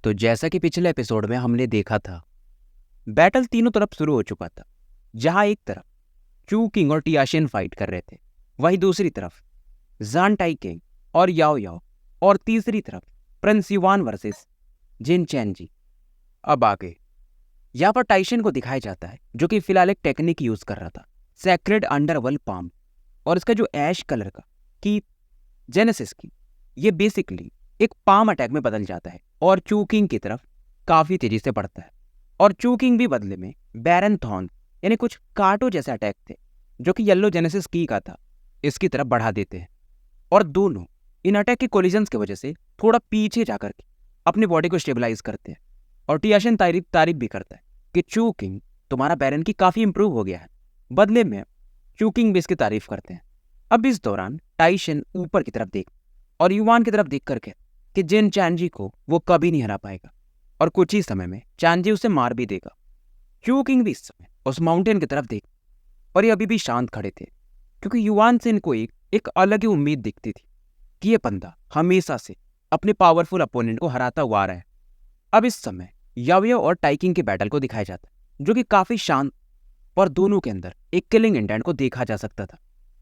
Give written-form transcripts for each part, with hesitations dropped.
तो जैसा कि पिछले एपिसोड में हमने देखा था, बैटल तीनों तरफ शुरू हो चुका था। जहां एक तरफ चू किंग और टियाशिन फाइट कर रहे थे, वहीं दूसरी तरफ जान टाई किंग और याओ याओ, और तीसरी तरफ प्रिंस युवान वर्सेस जिन चैन जी। अब आगे यहाँ पर टाइशन को दिखाया जाता है, जो कि फिलहाल एक टेक्निक यूज कर रहा था, सैक्रेड अंडरवर्ल्ड पाम। और इसका जो ऐश कलर का की जेनेसिस की, ये बेसिकली एक पाम अटैक में बदल जाता है और चूकिंग की तरफ काफी तेजी से बढ़ता है। और चूकिंग भी बदले में बैरन थॉर्न यानी कुछ कांटों जैसे अटैक थे, जो कि येलो जेनेसिस की का था, इसकी तरफ बढ़ा देते हैं। और दोनों इन अटैक के कोलिजन्स की वजह से थोड़ा पीछे जाकर के अपनी बॉडी को स्टेबलाइज करते हैं। और टियाशिन तारीफ भी करता है कि चूकिंग, तुम्हारा बैरन की काफी इंप्रूव हो गया है। बदले में चूकिंग भी इसकी तारीफ करते हैं। अब इस दौरान टाइशन ऊपर की तरफ देख और युवान की तरफ देख करके कि जिन चैनजी को वो कभी नहीं हरा पाएगा, और कुछ ही समय में चैनजी उसे मार भी देगा। चू किंग भी इस समय उस माउंटेन की तरफ देख, और ये अभी भी शांत खड़े थे, क्योंकि युवान से इनको एक अलग ही उम्मीद दिखती थी कि ये बंदा हमेशा से अपने पावरफुल अपोनेंट को हराता हुआ आ रहा है। अब इस समय याओयाओ और टाइकिंग के बैटल को दिखाया जाता है, जो कि काफी शांत, और दोनों के अंदर एक किलिंग इंटेंट को देखा जा सकता था।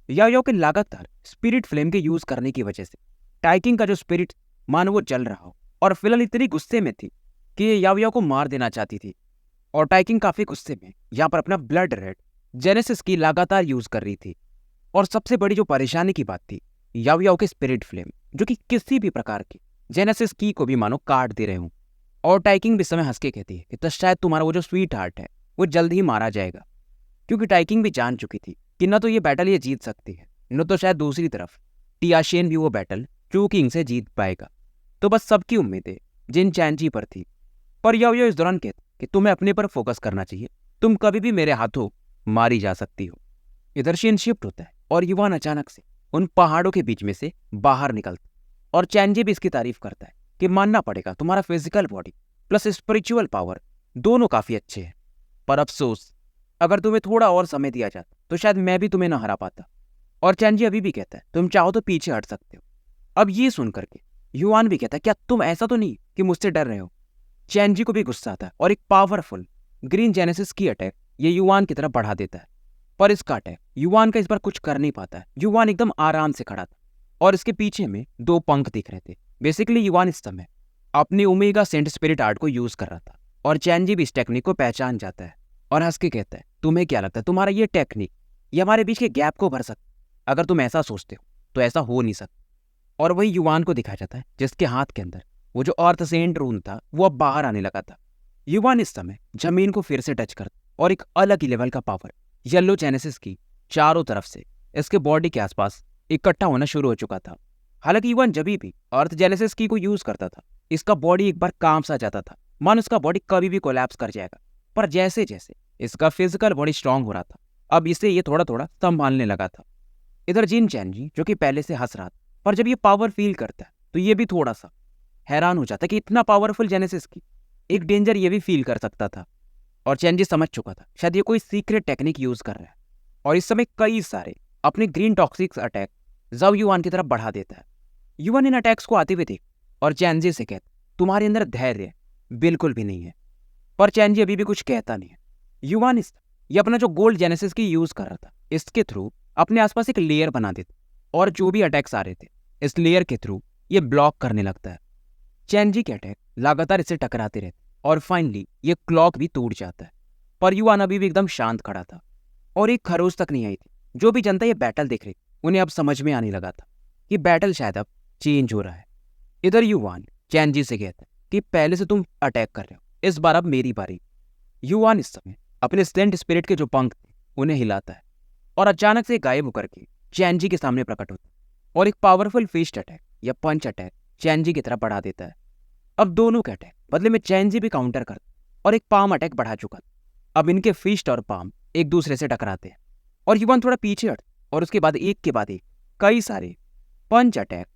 याओयाओ के लगातार स्पिरिट फ्लेम के यूज करने की वजह से टाइकिंग का जो स्पिरिट मानो वो जल रहा हो, और फिलहाल इतनी गुस्से में थी कि ये याओयाओ को मार देना चाहती थी। और टाइकिंग काफी गुस्से में यहाँ पर अपना ब्लड रेड जेनेसिस की लगातार यूज कर रही थी। और सबसे बड़ी जो परेशानी की बात थी, याओयाओ के स्पिरिट फ्लेम, जो कि किसी भी प्रकार की जेनेसिस की को भी मानो काट दे रहे हूं। और टाइकिंग भी इस समय हंस के कहती है कि तो शायद तुम्हारा वो जो स्वीट हार्ट है वो जल्द ही मारा जाएगा, क्योंकि टाइकिंग भी जान चुकी थी कि न तो ये बैटल ये जीत सकती है, न तो शायद दूसरी तरफ टियाशिन भी वो बैटल चू किंग से जीत पाएगा। तो बस सबकी उम्मीदें जिन चैनजी पर थी। पर याओयाओ इस दौरान कहते कि तुम्हें अपने पर फोकस करना चाहिए, तुम कभी भी मेरे हाथों मारी जा सकती हो। इधर सीन शिफ्ट होता है और युवान अचानक से उन पहाड़ों के बीच में से बाहर निकलता, और चैनजी भी इसकी तारीफ करता है कि मानना पड़ेगा तुम्हारा physical body plus spiritual power दोनों काफी अच्छे हैं, पर अफसोस अगर तुम्हें थोड़ा और समय दिया जाता तो शायद मैं भी तुम्हें ना हरा पाता। और चैनजी अभी भी कहता है तुम चाहो तो पीछे हट सकते हो। अब ये सुनकर के युवान भी कहता है क्या तुम ऐसा तो नहीं कि मुझसे डर रहे हो। चैनजी को भी गुस्सा आता है और एक पावरफुल ग्रीन जेनेसिस की अटैक ये युवान की तरफ बढ़ा देता है। पर इसका अटैक युवान का इस बार कुछ कर नहीं पाता है। युवान एकदम आराम से खड़ा था और इसके पीछे में दो पंख दिख रहे थे। बेसिकली युवान इस समय अपनी ओमेगा सेंट स्पिरिट आर्ट को यूज कर रहा था, और चैनजी भी इस टेक्निक को पहचान जाता है और हंस के कहता है तुम्हें क्या लगता है तुम्हारा ये टेक्निक ये हमारे बीच के गैप को भर सकता? अगर तुम ऐसा सोचते हो तो ऐसा हो नहीं सकता। और वही युवान को दिखाया जाता है जिसके हाथ के अंदर वो जो अर्थ सेंट रून था वो अब बाहर आने लगा था। युवान इस समय जमीन को फिर से टच करता, और एक अलग ही लेवल का पावर येलो जेनेसिस की चारों तरफ से इसके बॉडी के आसपास इकट्ठा होना शुरू हो चुका था। हालांकि युवान जब भी अर्थ जेनेसिस की को यूज करता था, इसका बॉडी एक बार काम सा जाता था, मानो इसका बॉडी कभी भी कोलैप्स कर जाएगा। पर जैसे जैसे इसका फिजिकल बॉडी स्ट्रांग हो रहा था, अब इसे ये थोड़ा थोड़ा संभालने लगा था। इधर जिन चैनजी जो कि पहले से हंस रहा था, पर जब ये पावर फील करता है तो ये भी थोड़ा सा हैरान हो जाता है कि इतना पावरफुल जेनेसिस की एक डेंजर ये भी फील कर सकता था। और चैनजी समझ चुका था शायद ये कोई सीक्रेट टेक्निक यूज कर रहा है, और इस समय कई सारे अपने ग्रीन टॉक्सिक्स अटैक जब युवान की तरफ बढ़ा देता है। युवान इन अटैक्स को आते हुए देख और चैनजी से कहता तुम्हारे अंदर धैर्य बिल्कुल भी नहीं है। पर चैनजी अभी भी कुछ कहता नहीं है। युवान ये अपना जो गोल्ड जेनेसिस की यूज कर रहा था, इसके थ्रू अपने आसपास एक लेयर बना देता, और जो भी अटैक्स आ रहे थे इस लेयर के थ्रू ये ब्लॉक करने लगता है। चैनजी के अटैक लगातार इससे टकराते रहते, और फाइनली ये क्लॉक भी टूट जाता है। पर युवान अभी भी एकदम शांत खड़ा था, और एक खरोच तक नहीं आई थी। जो भी जनता ये बैटल देख रही उन्हें अब समझ में आने लगा था कि बैटल शायद अब चेंज हो रहा है। इधर युवान चैनजी से कहता है कि पहले से तुम अटैक कर रहे हो, इस बार अब मेरी बारी। युवान इस समय अपने सेंट स्पिरिट के जो पंख थे उन्हें हिलाता है, और अचानक से गायब होकर के चैनजी के सामने प्रकट होता है, और एक पावरफुल फिस्ट अटैक या पंच अटैक चैनजी की तरफ बढ़ा देता है। अब दोनों के अटैक बदले में चैनजी भी काउंटर करता, और एक पाम अटैक बढ़ा चुका था। अब इनके फिस्ट और पाम एक दूसरे से टकराते हैं, और युवान थोड़ा पीछे हट, और उसके बाद एक के बाद एक कई सारे पंच अटैक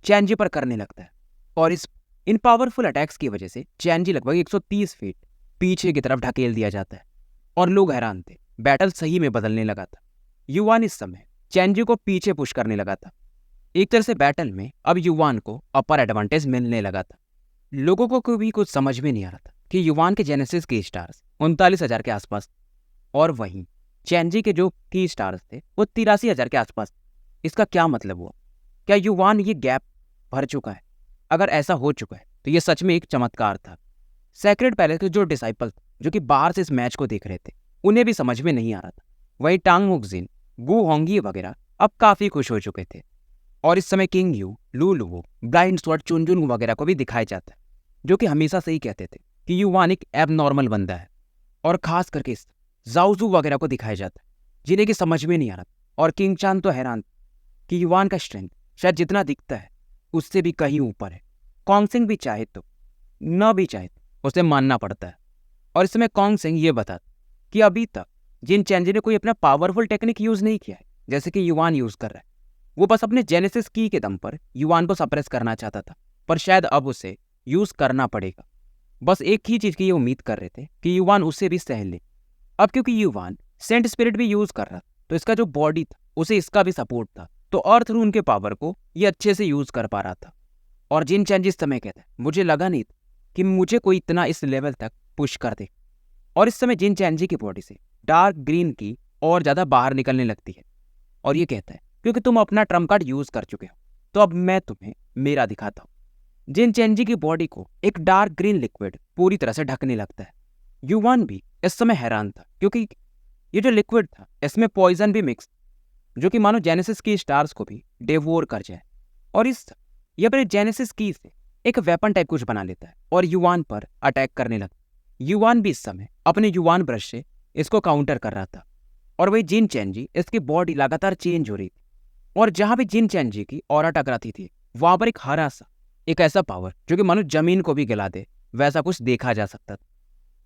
चैनजी पर करने लगता है। और इन पावरफुल अटैक्स की वजह से चैनजी लगभग 130 फीट पीछे की तरफ ढकेल दिया जाता है, और लोग हैरान थे। बैटल सही में बदलने लगा था। युवान इस समय चैनजी को पीछे पुश करने लगा था। एक तरह से बैटल में अब युवान को अपर एडवांटेज मिलने लगा था। लोगों को भी कुछ समझ में नहीं आ रहा था कि युवान के जेनेसिस के स्टार्स 39,000 के आसपास और वहीं चेंजी के जो की स्टार्स थे वो 83,000 के आसपास। इसका क्या मतलब हुआ? क्या युवान ये गैप भर चुका है? अगर ऐसा हो चुका है तो ये सच में एक चमत्कार था। सेक्रेड पैलेस के जो डिसाइपल जो कि बाहर से इस मैच को देख रहे थे उन्हें भी समझ में नहीं आ रहा था। वही टांग मुकजिन, वू होंगी वगैरह अब काफी खुश हो चुके थे और इस समय किंग यू, लू लुवो, ब्लाइंड स्वॉर्ड चुनजुन वगैरह को भी दिखाया जाता है जो कि हमेशा से ही कहते थे कि युवान एक एबनॉर्मल बंदा है। और खास करके इस जाओजू वगैरह को दिखाया जाता है जिन्हें कि समझ में नहीं आ रहा था। और किंग चान तो हैरान कि युवान का स्ट्रेंथ शायद जितना दिखता है उससे भी कहीं ऊपर है। कॉन्ग सिंह भी चाहे तो न भी चाहे तो उसे मानना पड़ता है। और इस समय कॉन्ग सिंह ये बताता कि अभी तक जिन चेंजी ने कोई अपना पावरफुल टेक्निक यूज नहीं किया है जैसे कि युवान यूज कर रहा है। वो बस अपने जेनेसिस की के दम पर युवान को सप्रेस करना चाहता था, पर शायद अब उसे यूज करना पड़ेगा। बस एक ही चीज की ये उम्मीद कर रहे थे कि युवान उससे भी सह ले। अब क्योंकि युवान सेंट स्पिरिट भी यूज कर रहा तो इसका जो बॉडी था उसे इसका भी सपोर्ट था, तो अर्थ रून के पावर को ये अच्छे से यूज कर पा रहा था। और जिन चेंजेस समय कहते हैं मुझे लगा नहीं था कि मुझे कोई इतना इस लेवल तक पुश कर दे। और इस समय जिन चेंजी की बॉडी से डार्क ग्रीन की और ज्यादा बाहर निकलने लगती है और ये कहता है क्योंकि तुम अपना ट्रम्प कार्ड यूज कर चुके हो तो अब मैं तुम्हें मेरा दिखाता हूं। जिन चेंजी की बॉडी को एक डार्क ग्रीन लिक्विड पूरी तरह से ढकने लगता है। युवान भी इस समय हैरान था क्योंकि ये जो लिक्विड था इसमें पॉइजन भी मिक्स जो कि मानो जेनेसिस की स्टार्स को भी डेवोर कर जाए। और ये अपने जेनेसिस की से एक वेपन टाइप कुछ बना लेता है और युवान पर अटैक करने लगता है। युवान भी इस समय अपने युवान ब्रश से इसको काउंटर कर रहा था और वही जिन चेंजी इसकी बॉडी लगातार चेंज हो रही थी और जहां भी जिन चेंजी की ऑरा टकराती थी वहां पर एक हरा सा एक ऐसा पावर जो कि मानो जमीन को भी गिला दे वैसा कुछ देखा जा सकता था।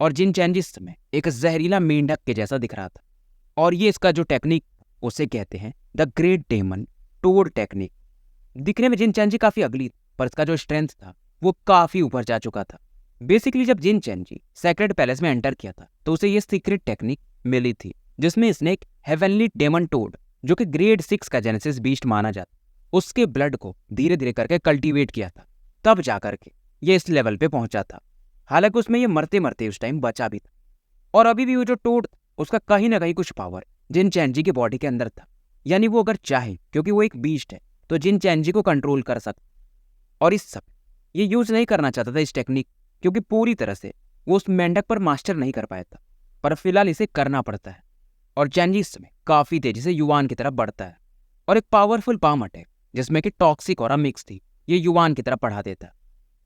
और जिन चेंजी इस समय एक जहरीला मेंढक के जैसा दिख रहा था और ये इसका जो टेक्निक उसे कहते हैं the great demon toad technique. दिखने में जिन चेंजी काफी अगली पर इसका जो स्ट्रेंथ था वो काफी ऊपर जा चुका था। बेसिकली जब जिन चेंजी सेक्रेड पैलेस में एंटर किया था तो उसे ये सीक्रेट टेक्निक मिली थी जिसमें इसने एक हेवनली डेमन टोड जो कि ग्रेड 6 का जेनेसिस बीस्ट माना जाता उसके ब्लड को धीरे धीरे करके कल्टीवेट किया था, तब जाकर के ये इस लेवल पे पहुंचा था। हालांकि उसमें ये मरते मरते उस टाइम बचा भी था और अभी भी वो जो टोड उसका कहीं ना कहीं कुछ पावर जिन चेंजी की बॉडी के अंदर था, यानी वो अगर चाहे क्योंकि वो एक बीस्ट है तो जिन चेंजी को कंट्रोल कर सकता। और इस सब ये यूज नहीं करना चाहता था इस टेक्निक क्योंकि पूरी तरह से वो उस मेंढक पर मास्टर नहीं कर पाया था, पर फिलहाल इसे करना पड़ता है। और चेंजी इस समय काफी तेजी से युवान की तरफ बढ़ता है और एक पावरफुल पाम अटैक जिसमें कि टॉक्सिक और मिक्स थी ये युवान की तरफ बढ़ा देता है।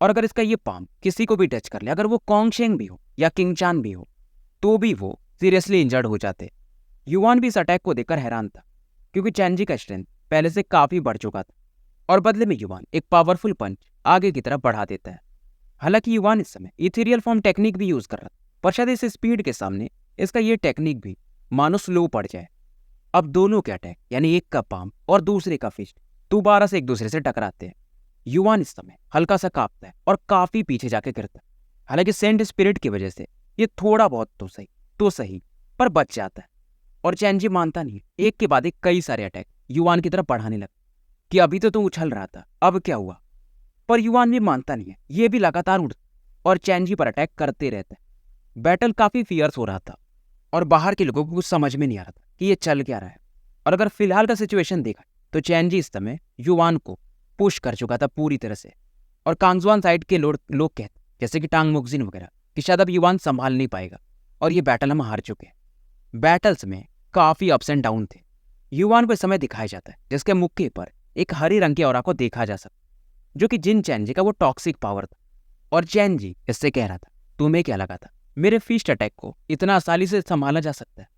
और अगर इसका ये पाम किसी को भी टच कर ले, अगर वो कॉन्ग शेंग भी हो या किंग चान भी हो, तो भी वो सीरियसली इंजर्ड हो जाते। युवान भी इस अटैक को देखकर हैरान था क्योंकि चेंजी का स्ट्रेंथ पहले से काफी बढ़ चुका था और बदले में युवान एक पावरफुल पंच आगे की तरफ बढ़ा देता है। हालांकि युवान इस समय इथेरियल फॉर्म टेक्निक भी यूज कर रहा था, पर शायद इस स्पीड के सामने इसका ये टेक्निक भी मानो स्लो पड़ जाए। अब दोनों के अटैक यानी एक का पाम और दूसरे का फिस्ट दोबारा से एक दूसरे से टकराते हैं। युवान इस समय हल्का सा कांपता है और काफी पीछे जाके गिरता है। हालांकि सेंट स्पिरिट की वजह से ये थोड़ा बहुत तो सही पर बच जाता है। और चेंजी मानता नहीं, एक के बाद एक कई सारे अटैक युवान की तरफ बढ़ाने लगता कि अभी तो तू उछल रहा था, अब क्या हुआ? पर युवान भी मानता नहीं है, ये भी लगातार उड़ता और चेंजी पर अटैक करते रहता है। बैटल काफी फियर्स हो रहा था और बाहर के लोगों को कुछ समझ में नहीं आ रहा था कि ये चल क्या रहा है। और अगर फिलहाल का सिचुएशन देखा तो चेंजी इस समय युवान को पुश कर चुका था पूरी तरह से। और कांगजुआन साइड के लोग कहते जैसे कि टांग मुकजिन वगैरह कि शायद अब युवान संभाल नहीं पाएगा और ये बैटल हम हार चुके हैं। बैटल्स में काफी अप्स एंड डाउन थे। युवान को इस समय दिखाया जाता है जिसके मुक्के पर एक हरे रंग के ऑरा को देखा जा सकता जो कि जिन चेंजी का वो टॉक्सिक पावर था। और चेंजी इससे कह रहा था तुम्हें क्या लगा था मेरे फिस्ट अटैक को इतना आसानी से संभाला जा सकता है?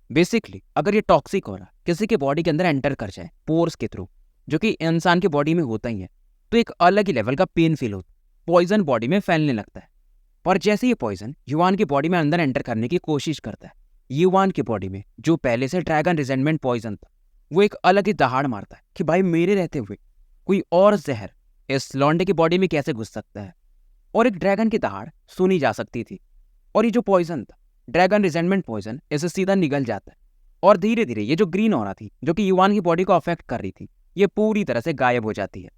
बेसिकली अगर ये टॉक्सिक ऑरा किसी के बॉडी के अंदर एंटर कर जाए पोर्स के थ्रू, जो कि इंसान की बॉडी में होता ही है, तो एक अलग ही लेवल का पेन फील होता है, पॉइजन बॉडी में फैलने लगता है। पर जैसे ये पॉइजन युवान की बॉडी में अंदर एंटर करने की कोशिश करता है, युवान की बॉडी में जो पहले से ड्रैगन रिजेंटमेंट पॉइजन था वो एक अलग ही दहाड़ मारता है कि भाई मेरे रहते हुए कोई और जहर इस लौंडे की बॉडी में कैसे घुस सकता है। और एक ड्रैगन की दहाड़ सुनी जा सकती थी और ये जो पॉइजन था ड्रैगन रिजेंटमेंट पॉइजन इसे सीधा निगल जाता है और धीरे धीरे ये जो ग्रीन ऑरा थी जो कि युवान की बॉडी को अफेक्ट कर रही थी ये पूरी तरह से गायब हो जाती है।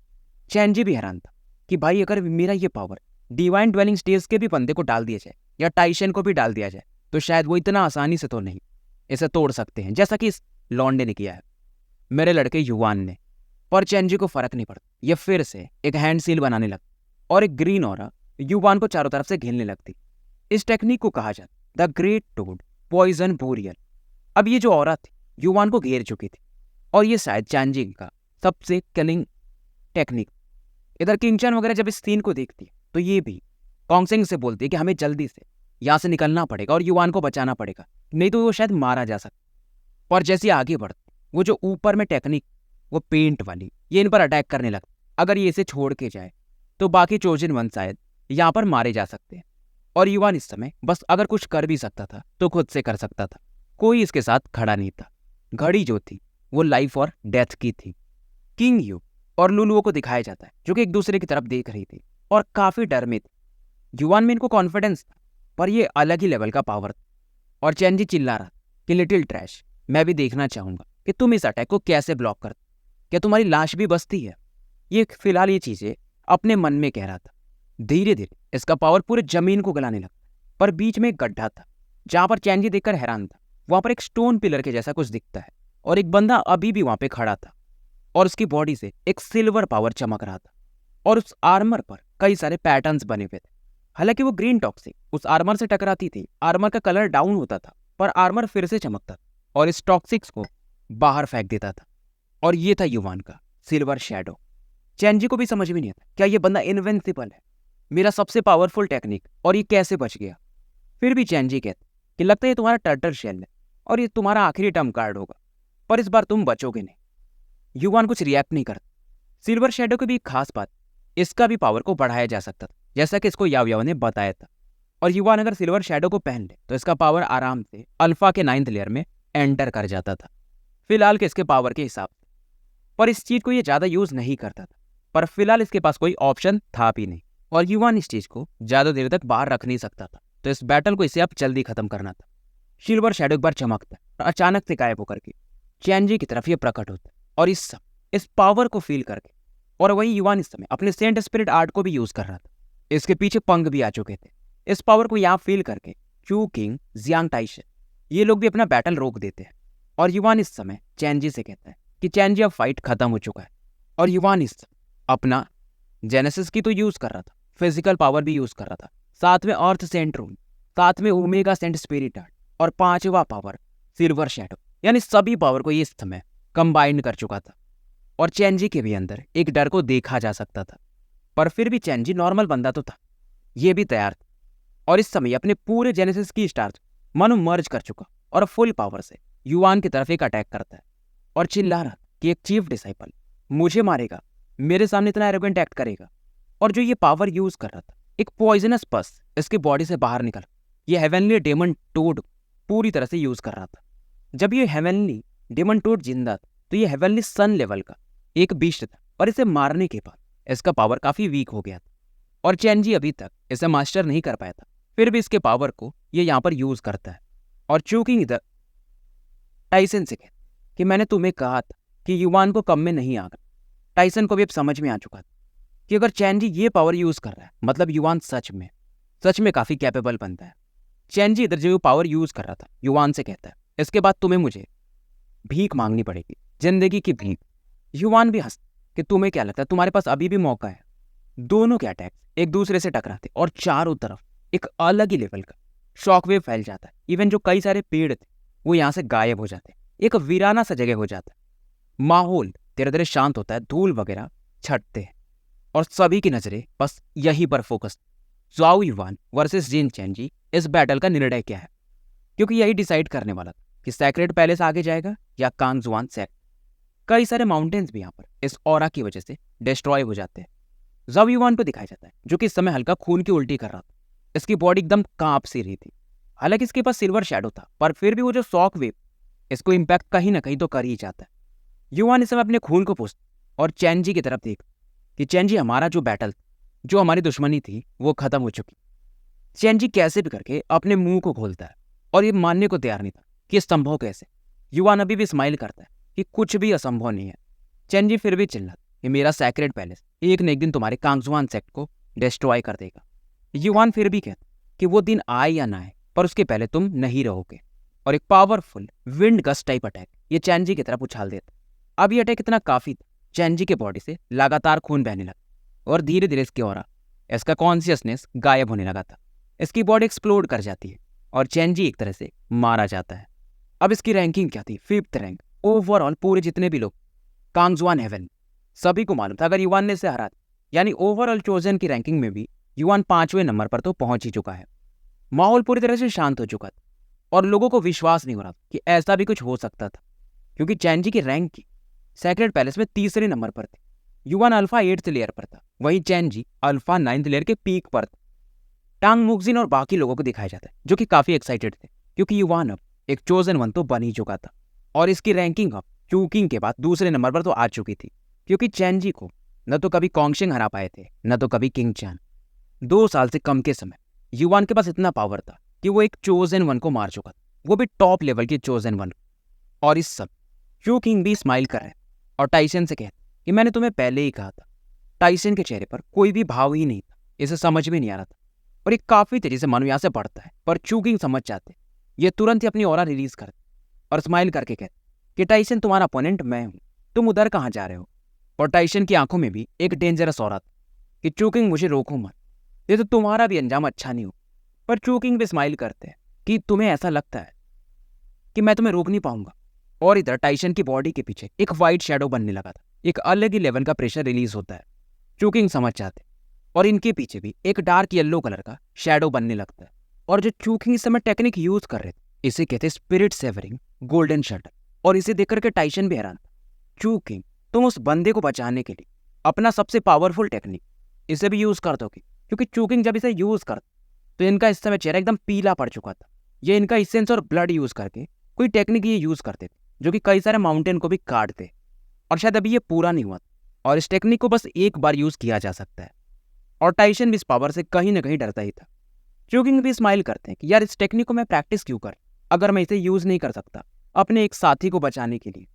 चेंजी भी हैरान था कि भाई अगर मेरा ये पावर डिवाइन ड्वेलिंग स्टेज के भी बंदे को डाल दिया जाए या टाइशन को भी डाल दिया जाए तो शायद वो इतना आसानी से तो नहीं इसे तोड़ सकते हैं जैसा कि इस लॉन्डे ने किया है, मेरे लड़के युवान ने। पर चेंजी को फर्क नहीं पड़ता, ये फिर से एक हैंड सील बनाने लगता और एक ग्रीन ऑरा युवान को चारों तरफ से घेरने लगती। इस टेक्निक को कहा जाता the great toad poison boreal. अब ये जो औरा थी युवान को घेर चुकी थी और ये शायद चैनजिंग का सबसे किलिंग टेक्निक। इधर किंगचन वगैरह जब इस सीन को देखती है तो ये भी कॉन्गसेंग से बोलती है कि हमें जल्दी से यहाँ से निकलना पड़ेगा और युवान को बचाना पड़ेगा, नहीं तो वो शायद मारा जा सकता। और जैसे आगे बढ़ती वो जो ऊपर में टेक्निक वो पेंट वाली ये इन पर अटैक करने लगता। अगर ये इसे छोड़ के जाए तो बाकी चोजन वन शायद यहाँ पर मारे जा सकते हैं। और युवान इस समय बस अगर कुछ कर भी सकता था तो खुद से कर सकता था, कोई इसके साथ खड़ा नहीं था। घड़ी जो थी वो लाइफ और डेथ की थी। किंग यू और लुलुओ को दिखाया जाता है जो कि एक दूसरे की तरफ देख रही थी और काफी डर में थी। युवान में इनको कॉन्फिडेंस था पर ये अलग ही लेवल का पावर था। और चेंजी चिल्ला रहा कि लिटिल ट्रैश, मैं भी देखना चाहूंगा कि तुम इस अटैक को कैसे ब्लॉक करते, क्या तुम्हारी लाश भी बचती है। ये फिलहाल ये चीजें अपने मन में कह रहा था। धीरे धीरे इसका पावर पूरे जमीन को गलाने लगा। पर बीच में एक गड्ढा था जहां पर चेंजी देखकर हैरान था। वहां पर एक स्टोन पिलर के जैसा कुछ दिखता है और एक बंदा अभी भी वहां पे खड़ा था और उसकी बॉडी से एक सिल्वर पावर चमक रहा था और उस आर्मर पर कई सारे पैटर्न्स बने हुए थे। हालांकि वो ग्रीन टॉक्सिक उस आर्मर से टकराती थी, आर्मर का कलर डाउन होता था पर आर्मर फिर से चमकता था और इस टॉक्सिक्स को बाहर फेंक देता था। और ये था युवान का सिल्वर शैडो। चेंजी को भी समझ में नहीं आता क्या ये बंदा इनविंसिबल है, मेरा सबसे पावरफुल टेक्निक, और ये कैसे बच गया। फिर भी चेंजी कहते कि लगता है ये तुम्हारा टर्टल शेल है और ये तुम्हारा आखिरी टर्म कार्ड होगा, पर इस बार तुम बचोगे नहीं। युवान कुछ रिएक्ट नहीं करता। सिल्वर शैडो की भी एक खास बात, इसका भी पावर को बढ़ाया जा सकता था जैसा कि इसको याव याव ने बताया था। और युवान अगर सिल्वर शैडो को पहन ले तो इसका पावर आराम से अल्फा के 9th लेयर में एंटर कर जाता था, फिलहाल के इसके पावर के हिसाब से। पर इस चीज को ये ज्यादा यूज नहीं करता था, पर फिलहाल इसके पास कोई ऑप्शन था भी नहीं और युवान इस चीज को ज्यादा देर तक बाहर रख नहीं सकता था, तो इस बैटल को इसे अब जल्दी खत्म करना था। सिल्वर शैडो एक बार चमकता है और अचानक से गायब होकर के चेंजी की तरफ ये प्रकट होता है और इस पावर को फील करके, और वही युवान इस समय अपने सेंट स्पिरिट आर्ट को भी यूज कर रहा था। इसके पीछे पंग भी आ चुके थे। इस पावर को यहाँ फील करके चू किंग, जियांग टाइशन ये लोग भी अपना बैटल रोक देते हैं और युवान इस समय चेंजी से कहता है कि चेंजी अब फाइट खत्म हो चुका है। और युवान इस अपना जेनेसिस की तो यूज कर रहा था, फिजिकल पावर भी यूज कर रहा था, साथ में अर्थ सेंट रूम, साथ में ओमेगा सेंट स्पिरिट आर्ट और 5वां पावर सिल्वर शैडो, यानी सभी पावर को ये इस समय कंबाइन कर चुका था। और चेंजी के भी अंदर एक डर को देखा जा सकता था, पर फिर भी चेंजी नॉर्मल बंदा तो था, ये भी तैयार था और इस समय अपने पूरे जेनेसिस की स्टार्स मानो मर्ज कर चुका और फुल पावर से युवान की तरफ एक अटैक करता है और चिल्ला रहा कि एक चीफ डिसाइपल मुझे मारेगा, मेरे सामने इतना एरोगेंट एक्ट करेगा। और जो ये पावर यूज कर रहा था, एक पॉइजनस पस इसकी बॉडी से बाहर निकल, ये हेवनली डेमन टोड पूरी तरह से यूज कर रहा था। जब ये हेवनली डेमन टोड जिंदा था तो ये हेवनली सन लेवल का एक बीस्ट था और इसे मारने के बाद इसका पावर काफी वीक हो गया था और चेंजी अभी तक इसे मास्टर नहीं कर पाया था। फिर भी इसके पावर को ये यहाँ पर यूज करता है और चूकिंग इधर टाइसन से कहता कि मैंने तुम्हें कहा था कि युवान को कम में नहीं आकर। टाइसन को भी अब समझ में आ चुका था कि अगर चेंजी ये पावर यूज कर रहा है मतलब युवान सच में काफी कैपेबल बनता है। चेंजी इधर जो पावर यूज कर रहा था युवान से कहता है इसके बाद तुम्हें मुझे भीख मांगनी पड़ेगी, जिंदगी की भीख। युवान भी हंसता कि तुम्हें क्या लगता है तुम्हारे पास अभी भी मौका है। दोनों के अटैक एक दूसरे से टकराते और चारों तरफ एक अलग ही लेवल का शॉकवेव फैल जाता है। इवन जो कई सारे पेड़ थे वो यहाँ से गायब हो जाते, एक वीराना सा जगह हो जाता है। माहौल धीरे धीरे शांत होता है, धूल वगैरह छटते हैं और सभी की नजरें बस यहीं पर फोकस। ज़ाओ युवान वर्सेस जिन चेंजी, इस बैटल का निर्णय क्या है, क्योंकि यही डिसाइड करने वाला था कि सैक्रेड पैलेस आगे जाएगा या कांगजुआन सेक्ट। कई सारे माउंटेन्स भी यहाँ पर इस ऑरा की वजह से डिस्ट्रॉय हो जाते हैं। ज़ाओ युवान को दिखाया जाता है जो कि इस समय हल्का खून की उल्टी कर रहा था, इसकी बॉडी एकदम कांप सी रही थी। हालांकि इसके पास सिल्वर शैडो था पर फिर भी वो जो शॉक वेव इसको इम्पैक्ट कहीं ना कहीं तो कर ही जाता है। युवान इस समय अपने खून को पूछता और चेंजी की तरफ देख कि चेंजी हमारा जो बैटल, जो हमारी दुश्मनी थी वो खत्म हो चुकी। चेंजी कैसे भी करके अपने मुंह को खोलता है और ये मानने को तैयार नहीं था कि संभव कैसे। युवान अभी भी स्माइल करता है कि कुछ भी असंभव नहीं है। चेंजी फिर भी चिल्लाता कि मेरा सैक्रेड पैलेस एक न एक दिन तुम्हारे कांगजुआन सेक्ट को डिस्ट्रॉय कर देगा युवान फिर भी कहता कि वो दिन आए या ना आए, पर उसके पहले तुम नहीं रहोगे। और एक powerful wind gust type attack ये चैनजी की तरफ उछाल देता। अब ये अटैक इतना काफी था, चैनजी के बॉडी से लगातार खून बहने लगा और धीरे धीरे इसकी ऑरा, इसका कॉन्शियसनेस गायब होने लगा था। इसकी बॉडी एक्सप्लोड कर जाती है और चैनजी एक तरह से मारा जाता है। अब इसकी रैंकिंग क्या थी? 5th rank overall. पूरे जितने भी लोग कांगजुआन हेवन सभी को मालूम था अगर युवान ने इसे हरा, यानी ओवरऑल चोजन की रैंकिंग में भी युवान 5वें नंबर पर तो पहुंच ही चुका है। माहौल पूरी तरह से शांत हो चुका था और लोगों को विश्वास नहीं हो रहा कि ऐसा भी कुछ हो सकता था, क्योंकि चैनजी की रैंक की सेक्रेट पैलेस में 3रे नंबर पर थी। युवान अल्फा 8th लेयर पर था, वहीं चैनजी अल्फा 9th लेयर के पीक पर था। टांग मुक्जिन और बाकी लोगों को दिखाया जाता है जो कि काफी एक्साइटेड थे, क्योंकि युवान अब एक चोजन वन तो बन ही चुका था और इसकी रैंकिंग अब चूकिंग के बाद 2रे नंबर पर तो आ चुकी थी, क्योंकि चैनजी को न तो कभी कॉन्गशिंग हरा पाए थे न तो कभी किंग चान। 2 साल से कम के समय युवान के पास इतना पावर था कि वो एक चोजन वन को मार चुका था, वो भी टॉप लेवल के चोजन वन। और इस सब चू किंग भी स्माइल कर रहे और टाइसन से कहते कि मैंने तुम्हें पहले ही कहा था। टाइसन के चेहरे पर कोई भी भाव ही नहीं था, इसे समझ में नहीं आ रहा था और ये काफी तेजी से मानो यहाँ से बढ़ता है, पर चू किंग समझ जाते ये तुरंत ही अपनी ऑरा रिलीज करते और स्माइल करके कहते कि टाइसन तुम्हारा अपोनेंट मैं हूं, तुम उधर कहाँ जा रहे हो। और टाइसन की आंखों में भी एक डेंजरस ऑरा था कि चू किंग मुझे रोको मत, ये तो तुम्हारा भी अंजाम अच्छा नहीं हो। पर चू किंग भी स्माइल करते हैं कि तुम्हें ऐसा लगता है कि मैं तुम्हें रोक नहीं पाऊंगा। और इधर टाइसन की बॉडी के पीछे एक व्हाइट शैडो बनने लगा था, एक अलग ही लेवल का प्रेशर रिलीज होता है। चू किंग समझ जाते और इनके पीछे भी एक डार्क येलो कलर का शैडो बनने लगता है। और जो चू किंग इस समय टेक्निक यूज कर रहे थे इसे कहते स्पिरिट सेवरिंग गोल्डन शटल, और इसे देख करके टाइसन भी हैरान था। चू किंग तुम उस बंदे को बचाने के लिए अपना सबसे पावरफुल टेक्निक इसे भी यूज कर दोगे, क्योंकि चू किंग जब इसे यूज कर तो इनका इस समय चेहरा एकदम पीला पड़ चुका था। ये इनका इसेंस और ब्लड यूज करके कोई टेक्निक ये यूज करते थे जो कि कई सारे माउंटेन को भी काटते, और शायद अभी ये पूरा नहीं हुआ और इस टेक्निक को बस एक बार यूज किया जा सकता है। और टाइसन भी इस पावर से कहीं ना कहीं डरता ही था। चू किंग भी स्माइल करते हैं कि यार इस टेक्निक को मैं प्रैक्टिस क्यों कर, अगर मैं इसे यूज नहीं कर सकता अपने एक साथी को बचाने के लिए।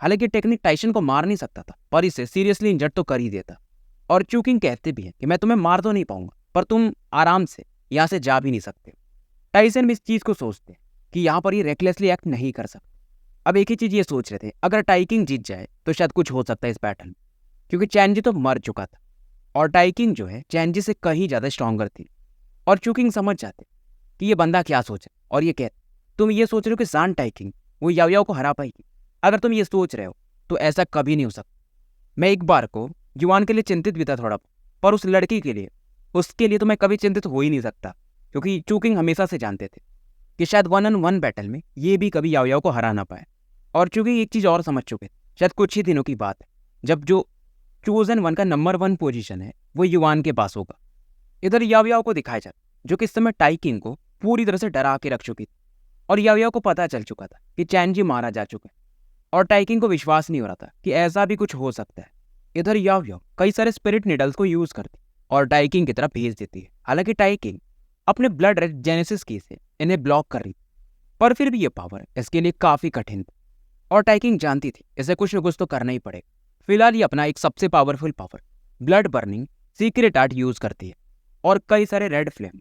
हालांकि टेक्निक टाइसन को मार नहीं सकता था, पर इसे सीरियसली इंजर्ड तो कर ही देता। और चू किंग कहते भी हैं कि मैं तुम्हें मार तो नहीं पाऊंगा, पर तुम आराम से यहाँ से जा भी नहीं सकते। टाइसन भी इस चीज को सोचते हैं कि यहाँ पर ये रेकलेसली एक्ट नहीं कर सकते। अब एक ही चीज ये सोच रहे थे, अगर टाइकिंग जीत जाए तो शायद कुछ हो सकता है इस बैटल में, क्योंकि चैनजी तो मर चुका था और टाइकिंग जो है चैनजी से कहीं ज्यादा स्ट्रॉन्गर थी। और चू किंग समझ जाते कि ये बंदा क्या सोचे, और ये कहते तुम ये सोच रहे हो कि ज़ान टाइकिंग वो याओ याओ को हरा पाएगी। अगर तुम ये सोच रहे हो तो ऐसा कभी नहीं हो सकता। मैं एक बार को युवान के लिए चिंतित भी था थोड़ा, पर उस लड़की के लिए, उसके लिए तो मैं कभी चिंतित हो ही नहीं सकता, क्योंकि चू किंग हमेशा से जानते थे कि शायद 1-on-1 बैटल में ये भी कभी याओ याओ को हरा ना पाए। और चू किंग एक चीज़ और समझ चुके थे, शायद कुछ ही दिनों की बात है जब जो चोजन वन का नंबर 1 पोजीशन है वो युवान के पास होगा। इधर याओ याओ को दिखाया जाता जो कि इस समय टाइकिंग को पूरी तरह से डरा के रख चुकी थी, और याओ याओ को पता चल चुका था कि चैनजी मारा जा चुका है, और टाइकिंग को विश्वास नहीं हो रहा था कि ऐसा भी कुछ हो सकता है। इधर याओ याओ कई सारे स्पिरिट निडल्स को यूज करती और टाइकिंग की तरफ भेज देती है। हालांकि टाइकिंग अपने ब्लड रेड जेनेसिस की से इन्हें ब्लॉक कर रही, पर फिर भी ये पावर इसके लिए काफी कठिन थी और टाइकिंग जानती थी इसे कुछ न कुछ तो करना ही पड़ेगा। फिलहाल ये अपना एक सबसे powerful power blood burning secret art use करती है और कई सारे रेड फ्लेम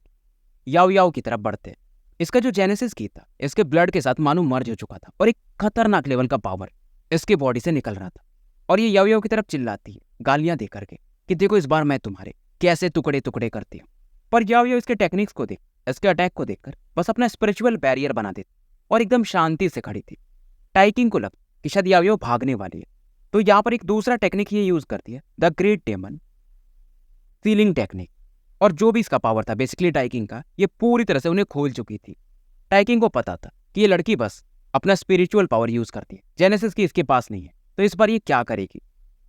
याओ याओ की तरफ बढ़ते हैं। इसका जो जेनेसिस की था इसके ब्लड के साथ मानो मर्ज हो चुका था और एक खतरनाक लेवल का पावर इसके बॉडी से निकल रहा था, और ये याओ याओ की तरफ चिल्लाती है गालियां दे करके कि देखो इस बार मैं तुम्हारे कैसे टुकड़े टुकड़े करती हूँ। पर याओ याओ इसके टेक्निक्स को देख, इसके अटैक को देखकर बस अपना स्पिरिचुअल बैरियर बना देती और एकदम शांति से खड़ी थी। टाइकिंग को लगा कि शायद याओ याओ भागने वाली है, तो यहाँ पर एक दूसरा टेक्निक ये यूज करती है, the great demon sealing technique. और जो भी इसका पावर था बेसिकली टाइकिंग का, ये पूरी तरह से उन्हें खोल चुकी थी। टाइकिंग को पता था कि ये लड़की बस अपना स्पिरिचुअल पावर यूज करती है, जेनेसिस की इसके पास नहीं है, तो इस बार ये क्या करेगी।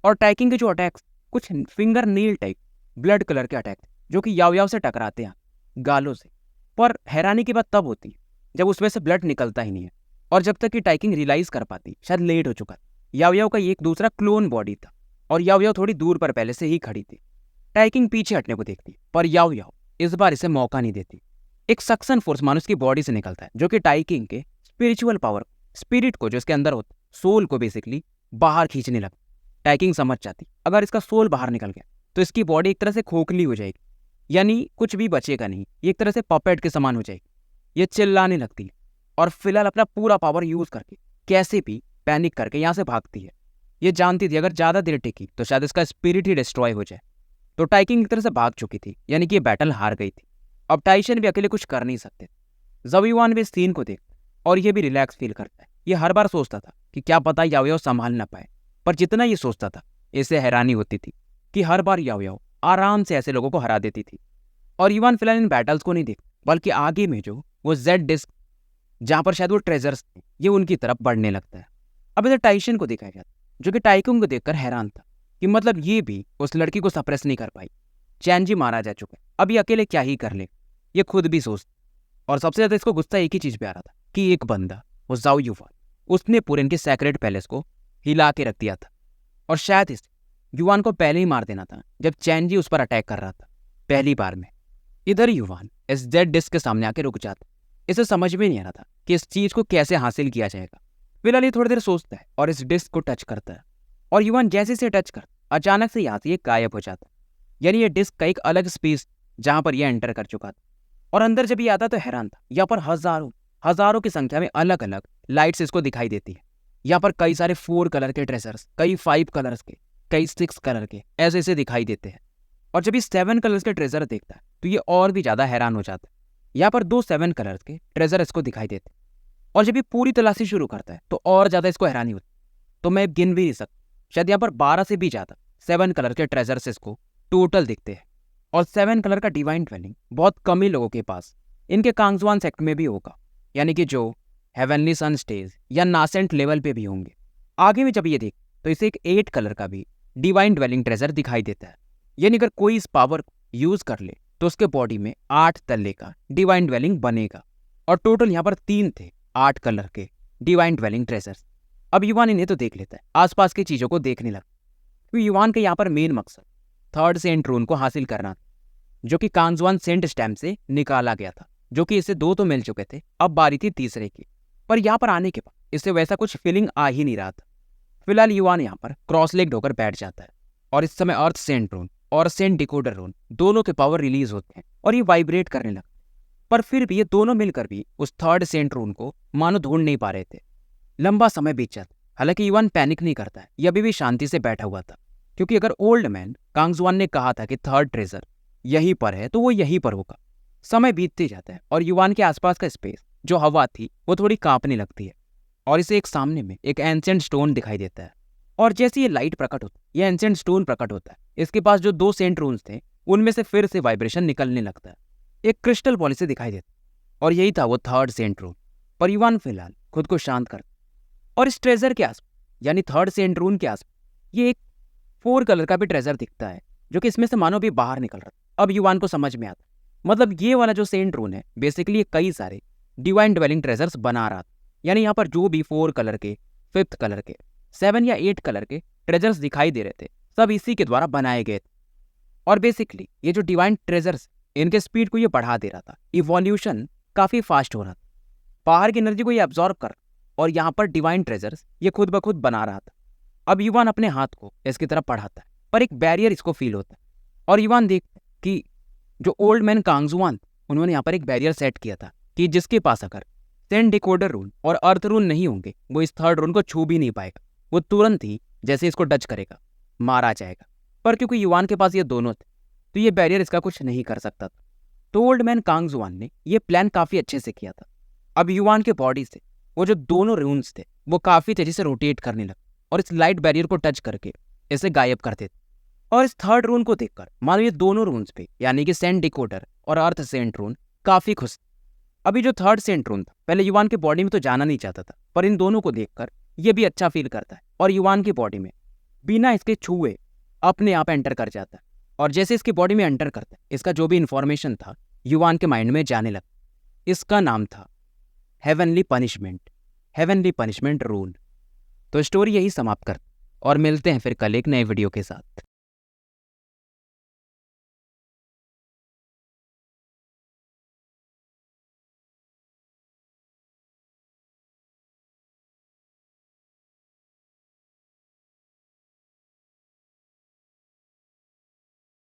और टाइकिंग के जो अटैक्स कुछ फिंगर नील टाइप ब्लड कलर के अटैक जो कि याओ याओ से टकराते हैं गालों से, पर हैरानी की बात तब होती है जब उसमें से ब्लड निकलता ही नहीं है, और जब तक कि टाइकिंग रियलाइज कर पाती शायद लेट हो चुका। याओ याओ का ये एक दूसरा क्लोन बॉडी था और याओ याओ थोड़ी दूर पर पहले से ही खड़ी थी। टाइकिंग पीछे हटने को देखती, पर याओ याओ इस बार इसे मौका नहीं देती। एक सक्शन फोर्स मानो उसकी बॉडी से निकलता है जो कि टाइकिंग के स्पिरिचुअल पावर, स्पिरिट को जो इसके अंदर होता, सोल को बेसिकली बाहर खींचने लगता। टाइकिंग समझ जाती अगर इसका सोल बाहर निकल गया तो इसकी बॉडी एक तरह से खोखली हो जाएगी, यानी कुछ भी बचेगा नहीं, ये एक तरह से पपेट के समान हो जाएगी। ये चिल्लाने लगती है और फिलहाल अपना पूरा पावर यूज करके कैसे भी पैनिक करके यहाँ से भागती है। ये जानती थी अगर ज़्यादा देर टिकी तो शायद इसका स्पिरिट ही डिस्ट्रॉय हो जाए। तो टाइकिंग एक तरह से भाग चुकी थी, यानी कि ये बैटल हार गई थी। अब टाइशन भी अकेले कुछ कर नहीं सकते। जब युवान भी इस सीन को देख और ये भी रिलैक्स फील करता है। ये हर बार सोचता था कि क्या पता याओयाओ संभाल ना पाए, पर जितना ये सोचता था इससे हैरानी होती थी कि हर बार याओयाओ आराम से ऐसे लोगों को हरा देती थी। और युवान फिलहाल इन बैटल्स को नहीं देख, बल्कि आगे में जो वो जेड डिस्क जहां पर शायद वो ट्रेजर्स थे, ये उनकी तरफ बढ़ने लगता है। अब इधर टाइशन को दिखाया जाता है जो कि टाइकुंग को देखकर हैरान था कि मतलब ये भी उस लड़की को सप्रेस नहीं कर पाई। चैनजी मारा जा चुका है, अब ये अकेले क्या ही कर ले, ये खुद भी सोचता। और सबसे ज्यादा इसको गुस्सा एक ही चीज पे आ रहा था कि एक बंदा, वो जाओ युवान, उसने पूरे इनके सैक्रेड पैलेस को हिला के रख दिया था। और शायद इस युवान को पहले ही मार देना था जब चैनजी उस पर अटैक कर रहा था पहली बार में। इधर युवान इस जेड डिस्क के सामने आके रुक जाता। इसे समझ में नहीं आ रहा था कि इस चीज को कैसे हासिल किया जाएगा। फिलहाल ये थोड़ी देर सोचता है और इस डिस्क को टच करता है। और युवान जैसे से टच करता अचानक से यहाँ से ये गायब हो जाता। यानी ये डिस्क का एक अलग स्पेस जहां पर यह एंटर कर चुका था। और अंदर जब ये आता तो हैरान था, यहाँ पर हजारों की संख्या में अलग अलग लाइट्स इसको दिखाई देती है। यहाँ पर कई सारे 4 कलर के ट्रेजर्स, कई 5 कलर्स के, कई 6 कलर के ऐसे ऐसे दिखाई देते हैं। और जब ये 7 कलर्स के ट्रेजर देखता है तो ये और भी ज्यादा हैरान हो जाता है। यहाँ पर 2 7 कलर्स के ट्रेजर इसको दिखाई देते हैं। और जब ये पूरी तलाशी शुरू करता है तो और ज्यादा इसको हैरानी होती है। तो मैं गिन भी नहीं सकता, शायद यहाँ पर 12 से भी ज्यादा 7 कलर के ट्रेजर्स इसको टोटल दिखते हैं। और 7 कलर का डिवाइन ड्वेलिंग बहुत कम ही लोगों के पास इनके कांगजुआन सेक्ट में भी होगा, यानी कि जो हेवनली सन स्टेज या नासेंट लेवल पे भी होंगे। आगे में जब ये देख तो इसे एक 8 कलर का भी डिवाइन ड्वेलिंग ट्रेजर दिखाई देता है। यानी अगर कोई इस पावर को यूज कर ले तो उसके बॉडी में 8 तल्ले का डिवाइन ड्वेलिंग बनेगा। और टोटल यहाँ पर 3 थे 8 कलर के डिवाइन ड्वेलिंग ट्रेजर्स। अब युवान इन्हें तो देख लेता है, आसपास की चीजों को देखने लगता है। तो युवान का यहाँ पर मेन मकसद 3rd सेंट रून को हासिल करना था, जो कि कांगजुआन सेंट स्टैम्प से निकाला गया था, जो कि इसे 2 तो मिल चुके थे, अब बारी थी तीसरे की। पर यहाँ पर आने के बाद इससे वैसा कुछ फीलिंग आ ही नहीं रहा था। फिलहाल युवान यहाँ पर क्रॉस लेग होकर बैठ जाता है। और इस समय अर्थ सेंट रून और सेंट डिकोडर रून दोनों के पावर रिलीज होते हैं और ये वाइब्रेट करने लगते हैं। पर फिर भी ये दोनों मिलकर भी उस 3rd सेंट रून को मानो ढूंढ नहीं पा रहे थे। लंबा समय बीत जाता। हालांकि युवान पैनिक नहीं करता है, ये अभी भी शांति से बैठा हुआ था, क्योंकि अगर ओल्ड मैन कांगजुआन ने कहा था कि 3rd ट्रेजर यहीं पर है तो वो यहीं पर होगा। समय बीतते जाता है और युवान के आसपास का स्पेस जो हवा थी वो थोड़ी कांपने लगती है। और इसे एक सामने में एक एंशिएंट स्टोन दिखाई देता है। और जैसे ये लाइट प्रकट होता है, ये एंशिएंट स्टोन प्रकट होता है, इसके पास जो 2 सेंट रून्स थे उनमें से फिर से वाइब्रेशन निकलने लगता है। एक क्रिस्टल बॉल से दिखाई देता है और यही था वो 3rd सेंट रून। पर युवान फिलहाल खुद को शांत करता और इस ट्रेजर के आसपास, यानी 3rd सेंट रून के आसपास, ये एक 4 कलर का भी ट्रेजर दिखता है, जो कि इसमें से मानो भी बाहर निकल रहा था। अब युवान को समझ में आता, मतलब ये वाला जो सेंट रून है बेसिकली कई सारे डिवाइन ड्वेलिंग ट्रेजर्स बना रहा था। यानी यहाँ पर जो भी 4 कलर के, 5th कलर के, 7 या 8 कलर के ट्रेजर्स दिखाई दे रहे थे, सब इसी के द्वारा बनाए गए थे। और बेसिकली ये जो डिवाइन ट्रेजर्स, इनके स्पीड को ये बढ़ा दे रहा था। इवोल्यूशन काफी फास्ट हो रहा था, बाहर की एनर्जी को ये एब्जॉर्ब कर, और यहाँ पर डिवाइन ट्रेजर्स ये खुद ब खुद बना रहा था। अब युवान अपने हाथ को इसकी तरफ बढ़ाता है, पर एक बैरियर इसको फील होता है। और युवान देखता है कि जो ओल्ड मैन कांगजुआन, उन्होंने यहाँ पर एक बैरियर सेट किया था कि जिसके पास अगर सेंट डिकोडर रून और अर्थ रून नहीं होंगे, वो इस 3rd रून को छू भी नहीं पाएगा। वो तुरंत ही जैसे इसको टच करेगा मारा जाएगा। पर क्योंकि युवान के पास ये दोनों थे तो ये बैरियर इसका कुछ नहीं कर सकता था। तो ओल्ड मैन कांगजुआन ने ये प्लान काफी अच्छे से किया था। अब युवान के बॉडी से वो जो दोनों रून्स थे वो काफी तेजी से रोटेट करने लगे और इस लाइट बैरियर को टच करके इसे गायब कर देते। और इस 3rd रून को देखकर मानो ये दोनों रून्स पे, यानी कि सेंट डिकोडर और अर्थ सेंट रून, काफी खुश। अभी जो 3rd सेंट रून था पहले युवान के बॉडी में तो जाना नहीं चाहता था, पर इन दोनों को देखकर ये भी अच्छा फील करता है और युवान की बॉडी में बिना इसके छुए अपने आप एंटर कर जाता है। और जैसे इसकी बॉडी में एंटर करता है, इसका जो भी इंफॉर्मेशन था युवान के माइंड में जाने लगा। इसका नाम था हेवनली पनिशमेंट रून। तो स्टोरी यही समाप्त कर और मिलते हैं फिर कल एक नए वीडियो के साथ।